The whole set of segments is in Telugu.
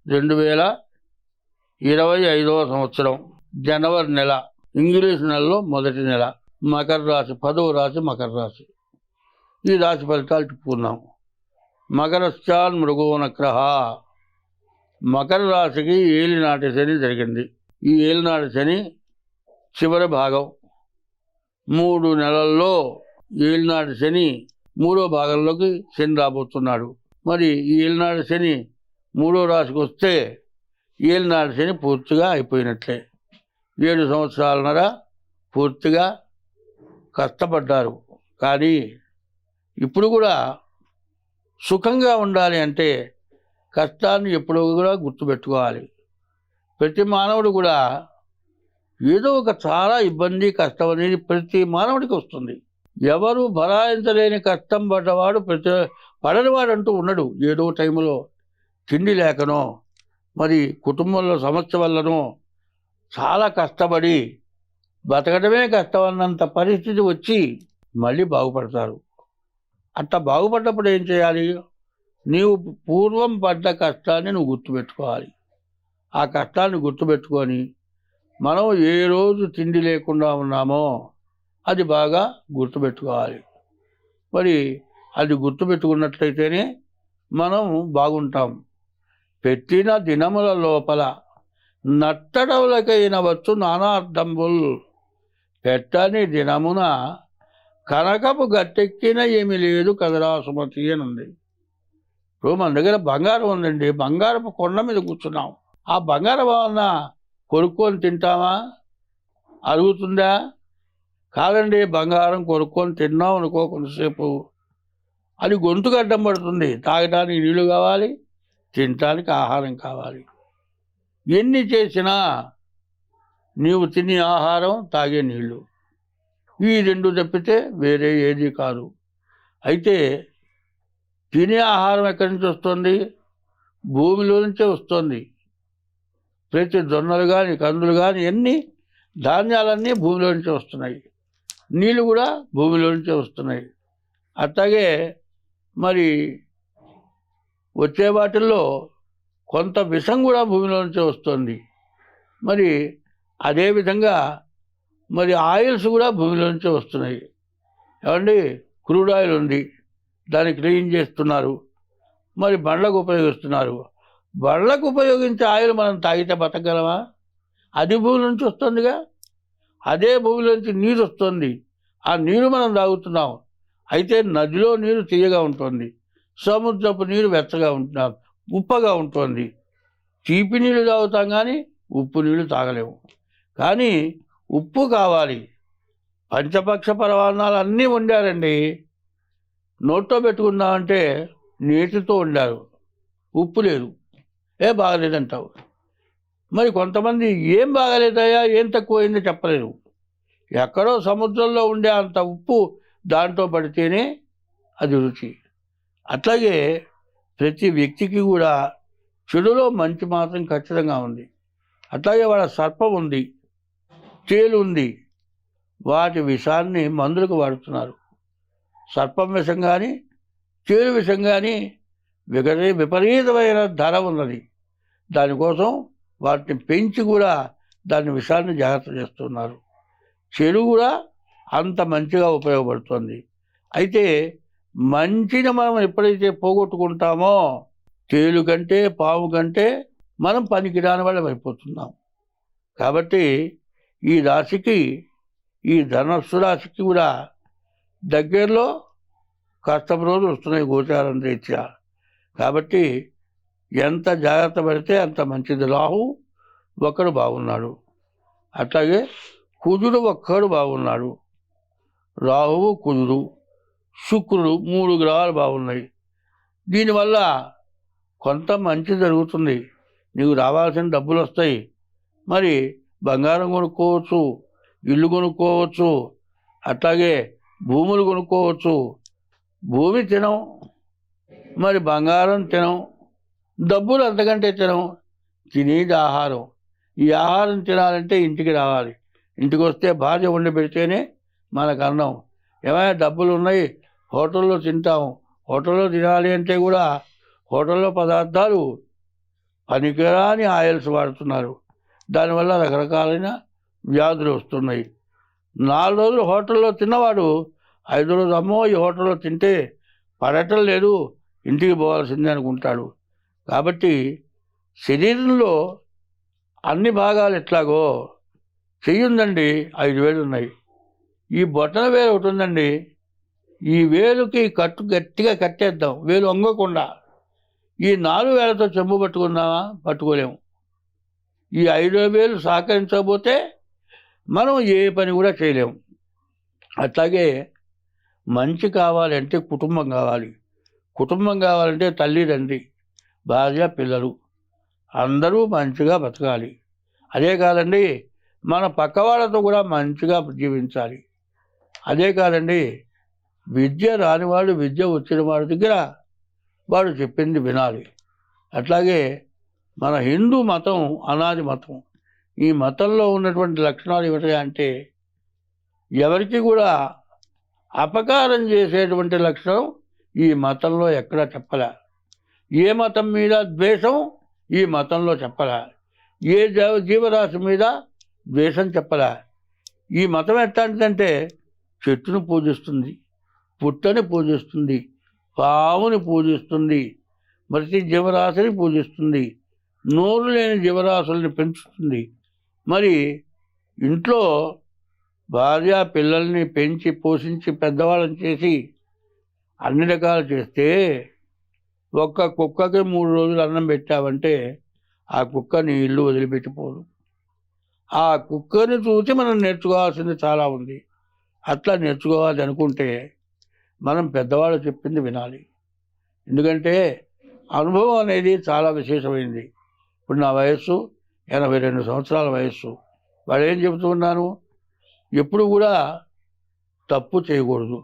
2025వ సంవత్సరం జనవరి నెల, ఇంగ్లీష్ నెలలో మొదటి నెల, మకర రాశి, 10వ రాశి మకర రాశి. ఈ రాశి ఫలితాలు చెప్పుకుందాం. మకరశ్చాన్ మృగోనగ్రహ. మకర రాశికి ఏలినాటి శని జరిగింది. ఈ ఏలినాటి శని చివరి భాగం, 3 నెలల్లో ఏలినాటి శని 3వ భాగంలోకి శని రాబోతున్నాడు. మరి ఈ ఏలినాటి శని 3వ రాశికి వస్తే ఏలినాటి శని పూర్తిగా అయిపోయినట్లే. 7 సంవత్సరాలన్నర పూర్తిగా కష్టపడ్డారు. కానీ ఇప్పుడు కూడా సుఖంగా ఉండాలి అంటే కష్టాన్ని ఎప్పుడూ కూడా గుర్తుపెట్టుకోవాలి. ప్రతి మానవుడు కూడా ఏదో ఒక చాలా ఇబ్బంది, కష్టం అనేది ప్రతి మానవుడికి వస్తుంది. ఎవరు భరాయించలేని కష్టం పడనివాడు అంటూ ఉండడు. ఏదో టైంలో తిండి లేకనో, మరి కుటుంబంలో సమస్య వల్లనో చాలా కష్టపడి బతకడమే కష్టమన్నంత పరిస్థితి వచ్చి మళ్ళీ బాగుపడతారు. అట్లా బాగుపడ్డప్పుడు ఏం చేయాలి? నీవు పూర్వం పడ్డ కష్టాన్ని నువ్వు గుర్తుపెట్టుకోవాలి. ఆ కష్టాన్ని గుర్తుపెట్టుకొని మనం ఏ రోజు తిండి లేకుండా ఉన్నామో అది బాగా గుర్తుపెట్టుకోవాలి. మరి అది గుర్తుపెట్టుకున్నట్లయితేనే మనం బాగుంటాం. పెట్టిన దినముల లోపల నట్టడవులకైన వచ్చు నానార్థంబుల్. పెట్టని దినమున కనకపు గట్టెక్కిన ఏమీ లేదు కదరా సుమతి అని ఉంది. ఇప్పుడు మన దగ్గర బంగారం ఉందండి, బంగారపు కొండ మీద కూర్చున్నాం. ఆ బంగారం ఏమన్నా కొనుక్కొని తింటామా? అరుగుతుందా? కాదండి. బంగారం కొనుక్కొని తిన్నాం అనుకో, కొంతసేపు అది గొంతుకు అడ్డం పడుతుంది. తాగడానికి నీళ్లు కావాలి, తినటానికి ఆహారం కావాలి. ఎన్ని చేసినా నీవు తినే ఆహారం, తాగే నీళ్లు, ఈ 2 తప్పితే వేరే ఏది కాదు. అయితే తినే ఆహారం ఎక్కడి నుంచి వస్తుంది? భూమిలో నుంచే వస్తుంది. ప్రతి జొన్నలు కానీ, కందులు కానీ, ఎన్ని ధాన్యాలన్నీ భూమిలో నుంచే వస్తున్నాయి. నీళ్ళు కూడా భూమిలో నుంచే వస్తున్నాయి. అట్లాగే మరి వచ్చే వాటిల్లో కొంత విషం కూడా భూమిలో నుంచే వస్తుంది. మరి అదేవిధంగా మరి ఆయిల్స్ కూడా భూమిలో నుంచే వస్తున్నాయి. ఏమండి, క్రూడ్ ఆయిల్ ఉంది, దాన్ని క్లీన్ చేస్తున్నారు, మరి బండ్లకు ఉపయోగిస్తున్నారు. బండ్లకు ఉపయోగించే ఆయిల్ మనం తాగితే బతకగలమా? అది భూమి నుంచి వస్తుందిగా. అదే భూమిలోంచి నీరు వస్తుంది, ఆ నీరు మనం తాగుతున్నాం. అయితే నదిలో నీరు తీయగా ఉంటుంది, సముద్రపు నీరు వెచ్చగా ఉంటున్నాం, ఉప్పగా ఉంటుంది. తీపి నీళ్ళు తాగుతాం కానీ ఉప్పు నీళ్ళు తాగలేము. కానీ ఉప్పు కావాలి. పంచపక్ష పరమాన్నాలు అన్నీ వండారండి, నోట్లో పెట్టుకుందామంటే నీటితో వండారు, ఉప్పు లేదు. బాగలేదంటావు. మరి కొంతమంది ఏం బాగలేదయ్యా, ఏం తక్కువైందో చెప్పలేరు. ఎక్కడో సముద్రంలో ఉండే అంత ఉప్పు దాంట్లో పడితేనే అది రుచి. అట్లాగే ప్రతి వ్యక్తికి కూడా చెడులో మంచి మాత్రం ఖచ్చితంగా ఉంది. అట్లాగే వాళ్ళ సర్పం ఉంది, తేలు ఉంది, వాటి విషాన్ని మందులకు వాడుతున్నారు. సర్పం విషం కానీ, తేలు విషం కానీ విపరీతమైన ధర ఉన్నది. దానికోసం వాటిని పెంచి కూడా దాని విషాన్ని జాగ్రత్త చేస్తున్నారు. చెడు కూడా అంత మంచిగా ఉపయోగపడుతుంది. అయితే మంచిని మనం ఎప్పుడైతే పోగొట్టుకుంటామో తేలు కంటే, పాము కంటే మనం పనికిరాని వాళ్ళం అయిపోతున్నాం. కాబట్టి ఈ రాశికి, ఈ ధనస్సు రాశికి కూడా దగ్గరలో కష్టం రోజులు వస్తున్నాయి గోచారం రీత్యా. కాబట్టి ఎంత జాగ్రత్త పడితే అంత మంచిది. రాహు ఒక్కడు బాగున్నాడు, అట్లాగే కుజుడు ఒక్కడు బాగున్నాడు. రాహువు, కుజుడు, శుక్రుడు 3 గ్రహాలు బాగున్నాయి. దీనివల్ల కొంత మంచి జరుగుతుంది. నీకు రావాల్సిన డబ్బులు వస్తాయి. మరి బంగారం కొనుక్కోవచ్చు, ఇల్లు కొనుక్కోవచ్చు, అట్లాగే భూములు కొనుక్కోవచ్చు. భూమి తినం, మరి బంగారం తినం, డబ్బులు అంతకంటే తినం. తినేది ఆహారం. ఈ ఆహారం తినాలంటే ఇంటికి రావాలి. ఇంటికి వస్తే భార్య వండి పెడితేనే మనకు అన్నం. ఏమైనా డబ్బులు ఉన్నాయి, హోటల్లో తింటాము. హోటల్లో తినాలి అంటే కూడా హోటల్లో పదార్థాలు పనికిరాని ఆయిల్స్ వాడుతున్నారు. దానివల్ల రకరకాలైన వ్యాధులు వస్తున్నాయి. 4 రోజులు హోటల్లో తిన్నవాడు 5వ రోజు అమ్మో ఈ హోటల్లో తింటే పడటం లేదు, ఇంటికి పోవాల్సిందే అనుకుంటాడు. కాబట్టి శరీరంలో అన్ని భాగాలు ఎట్లాగో చెయ్యుందండి 5 వేలు ఉన్నాయి. ఈ బొట్టన వేలు ఒకటి ఉందండి. ఈ వేలుకి కట్టు గట్టిగా కట్టేద్దాం, వేలు వంగకుండా. ఈ 4 వేలతో చెంబు పట్టుకుందామా? పట్టుకోలేము. ఈ 5వ వేలు సహకరించకపోతే మనం ఏ పని కూడా చేయలేము. అట్లాగే మంచి కావాలంటే కుటుంబం కావాలి. కుటుంబం కావాలంటే తల్లి తండ్రి భార్య పిల్లలు అందరూ మంచిగా బతకాలి. అదే కాదండి, మన పక్క వాళ్ళతో కూడా మంచిగా జీవించాలి. అదే కాదండి, విద్య రానివాడు విద్య వచ్చిన వాడి దగ్గర వాడు చెప్పింది వినాలి. అట్లాగే మన హిందూ మతం అనాది మతం. ఈ మతంలో ఉన్నటువంటి లక్షణాలు ఏమిటి అంటే ఎవరికి కూడా అపకారం చేసేటువంటి లక్షణం ఈ మతంలో ఎక్కడా చెప్పలే. ఏ మతం మీద ద్వేషం ఈ మతంలో చెప్పలే. ఏ జీవరాశి మీద ద్వేషం చెప్పలే. ఈ మతం ఎట్లాంటిదంటే చెట్టును పూజిస్తుంది, పుట్టని పూజిస్తుంది, పావుని పూజిస్తుంది, ప్రతి జీవరాశిని పూజిస్తుంది, నోరు లేని జీవరాశుల్ని పెంచుతుంది. మరి ఇంట్లో భార్య పిల్లల్ని పెంచి పోషించి పెద్దవాళ్ళని చేసి అన్ని రకాలు చేస్తే ఒక్క కుక్కకి 3 రోజులు అన్నం పెట్టావంటే ఆ కుక్క నీ ఇల్లు వదిలిపెట్టిపోదు. ఆ కుక్కని చూసి మనం నేర్చుకోవాల్సింది చాలా ఉంది. అట్లా నేర్చుకోవాలి అనుకుంటే మనం పెద్దవాళ్ళు చెప్పింది వినాలి. ఎందుకంటే అనుభవం అనేది చాలా విశేషమైంది. ఇప్పుడు నా వయస్సు 82 సంవత్సరాల వయస్సు. వాళ్ళు ఏం చెబుతున్నాను, ఎప్పుడు కూడా తప్పు చేయకూడదు,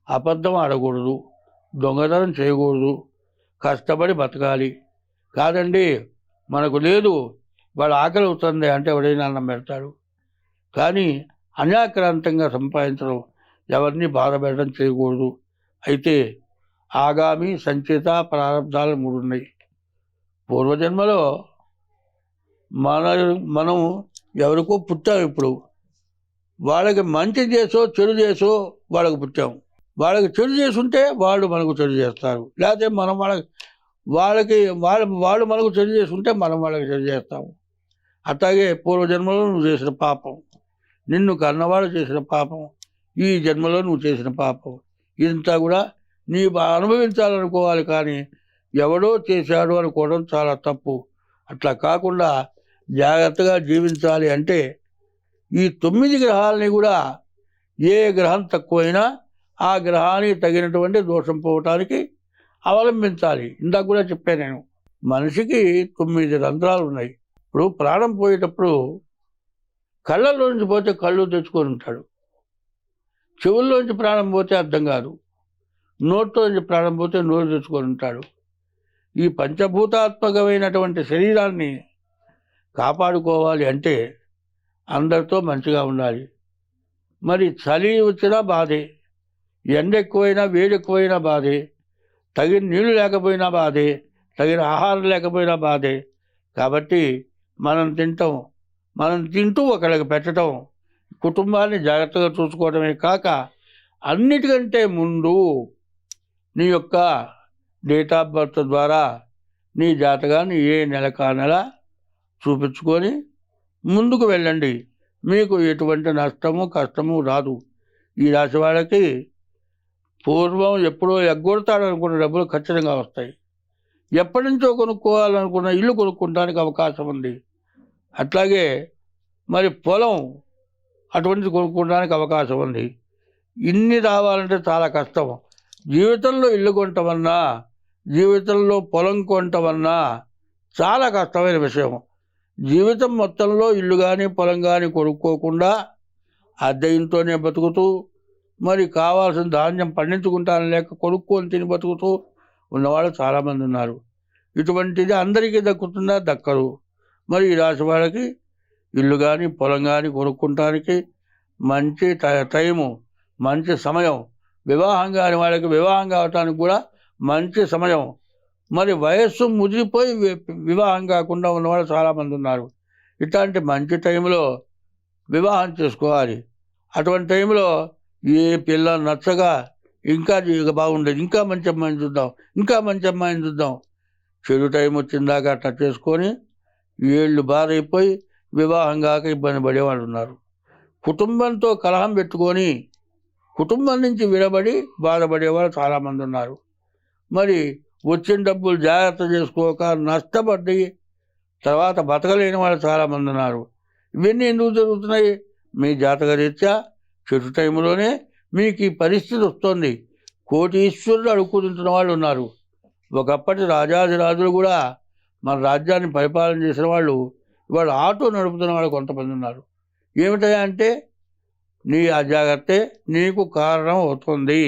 అబద్ధం ఆడకూడదు, దొంగతనం చేయకూడదు, కష్టపడి బతకాలి. కాదండి మనకు లేదు, వాడు ఆకలి అవుతుంది అంటే ఎవడైనా అన్నం పెడతాడు. కానీ అన్యాక్రాంతంగా సంపాదించడం, ఎవరిని బాధ పెట్టడం చేయకూడదు. అయితే ఆగామి సంచిత ప్రారంధాలు 3 ఉన్నాయి. పూర్వజన్మలో మనం ఎవరికో పుట్టాం. ఇప్పుడు వాళ్ళకి మంచి చేసో చెడు చేసో వాళ్ళకి పుట్టాం. వాళ్ళకి చెడు చేసుంటే వాళ్ళు మనకు చెడు చేస్తారు. లేకపోతే మనం వాళ్ళు మనకు చెడు చేసుంటే మనం వాళ్ళకి చెడు చేస్తాము. అట్లాగే పూర్వజన్మలో నువ్వు చేసిన పాపం, నిన్ను కన్నవాడు చేసిన పాపం, ఈ జన్మలో నువ్వు చేసిన పాపం, ఇదంతా కూడా నీ అనుభవించాలనుకోవాలి. కానీ ఎవడో చేశాడు అనుకోవడం చాలా తప్పు. అట్లా కాకుండా జాగ్రత్తగా జీవించాలి. అంటే ఈ 9 గ్రహాలని కూడా ఏ గ్రహం తక్కువైనా ఆ గ్రహానికి తగినటువంటి దోషం పోవటానికి అవలంబించాలి. ఇందాక కూడా చెప్పాను నేను, మనిషికి 9 రంధ్రాలు ఉన్నాయి. ఇప్పుడు ప్రాణం పోయేటప్పుడు కళ్ళల్లోంచి పోతే కళ్ళు తెచ్చుకొని ఉంటాడు, చెవుల్లోంచి ప్రాణం పోతే అర్థం కాదు, నోట్లోంచి ప్రాణం పోతే నోరు తెచ్చుకొని ఉంటాడు. ఈ పంచభూతాత్మకమైనటువంటి శరీరాన్ని కాపాడుకోవాలి అంటే అందరితో మంచిగా ఉండాలి. మరి చలి వచ్చినా బాధే, ఎండ ఎక్కువైనా వేడి ఎక్కువైనా బాధే, తగిన నీళ్లు లేకపోయినా బాధే, తగిన ఆహారం లేకపోయినా బాధే. కాబట్టి మనం తింటూ ఒకళ్ళకి పెట్టడం, కుటుంబాన్ని జాగ్రత్తగా చూసుకోవడమే కాక అన్నిటికంటే ముందు నీ యొక్క డేట్ ఆఫ్ బర్త్ ద్వారా నీ జాతకాన్ని ఏ నెల కా నెల చూపించుకొని ముందుకు వెళ్ళండి. మీకు ఎటువంటి నష్టము కష్టము రాదు. ఈ రాశి వాళ్ళకి పూర్వం ఎప్పుడో ఎగ్గొడతాడు అనుకున్న డబ్బులు ఖచ్చితంగా వస్తాయి. ఎప్పటి నుంచో కొనుక్కోవాలనుకున్న ఇల్లు కొనుక్కోవడానికి అవకాశం ఉంది. అట్లాగే మరి పొలం అటువంటిది కొనుక్కోవడానికి అవకాశం ఉంది. ఇన్ని రావాలంటే చాలా కష్టం. జీవితంలో ఇల్లు కొనటమన్నా, జీవితంలో పొలం కొనటమన్నా చాలా కష్టమైన విషయం. జీవితం మొత్తంలో ఇల్లు కానీ పొలం కానీ కొనుక్కోకుండా అద్దె ఇంట్లోనే బతుకుతూ, మరి కావాల్సిన ధాన్యం పండించుకుంటాను లేక కొనుక్కొని తిని బతుకుతూ ఉన్నవాళ్ళు చాలామంది ఉన్నారు. ఇటువంటిది అందరికీ దక్కుతుందా? దక్కరు. మరి ఈ రాశి వాళ్ళకి ఇల్లు కానీ పొలం కానీ కొనుక్కోవటానికి మంచి టైము, మంచి సమయం. వివాహం కాని వాళ్ళకి వివాహం కావటానికి కూడా మంచి సమయం. మరి వయస్సు ముదిరిపోయి వివాహం కాకుండా ఉన్నవాళ్ళు చాలామంది ఉన్నారు. ఇట్లాంటి మంచి టైంలో వివాహం చేసుకోవాలి. అటువంటి టైంలో ఏ పిల్ల నచ్చగా ఇంకా బాగుండేది, ఇంకా మంచి అమ్మాయిని చూద్దాం, ఇంకా మంచి అమ్మాయిని చూద్దాం, చెడు టైం వచ్చిందాకా అట్లా చేసుకొని ఏళ్ళు బారైపోయి వివాహం కాక ఇబ్బంది పడేవాళ్ళు ఉన్నారు. కుటుంబంతో కలహం పెట్టుకొని కుటుంబం నుంచి విడబడి బాధపడేవాళ్ళు చాలామంది ఉన్నారు. మరి వచ్చిన డబ్బులు జాగ్రత్త చేసుకోక నష్టపడి తర్వాత బతకలేని వాళ్ళు చాలామంది ఉన్నారు. ఇవన్నీ ఎందుకు జరుగుతున్నాయి? మీ జాతక రీత్యా చెడు టైంలోనే మీకు ఈ పరిస్థితి వస్తుంది. కోటీశ్వరులు అడుక్కుంటున్న వాళ్ళు ఉన్నారు. ఒకప్పటి రాజాదిరాజులు కూడా మన రాజ్యాన్ని పరిపాలన చేసిన వాళ్ళు ఇవాళ ఆటో నడుపుతున్న వాళ్ళు కొంతమంది ఉన్నారు. ఏమిటయా అంటే నీ అజాగ్రత్తే నీకు కారణం అవుతుంది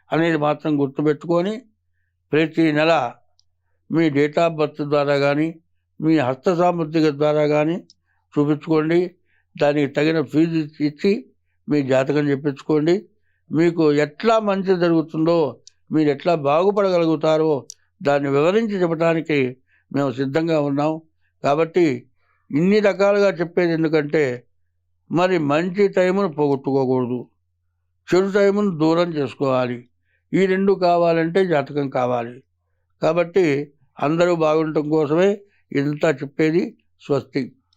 అనేది మాత్రం గుర్తుపెట్టుకొని ప్రతి నెల మీ డేట్ ఆఫ్ బర్త్ ద్వారా కానీ మీ హస్త సాముద్రిక ద్వారా కానీ చూపించుకోండి. దానికి తగిన ఫీజు ఇచ్చి మీ జాతకం చెప్పించుకోండి. మీకు ఎట్లా మంచి జరుగుతుందో, మీరు ఎట్లా బాగుపడగలుగుతారో దాన్ని వివరించి చెప్పడానికి మేము సిద్ధంగా ఉన్నాం. కాబట్టి ఇన్ని రకాలుగా చెప్పేది ఎందుకంటే మరి మంచి టైమును పోగొట్టుకోకూడదు, చెడు టైమును దూరం చేసుకోవాలి. ఈ రెండు కావాలంటే జాతకం కావాలి. కాబట్టి అందరూ బాగుండటం కోసమే ఇంత చెప్పేది. స్వస్తి.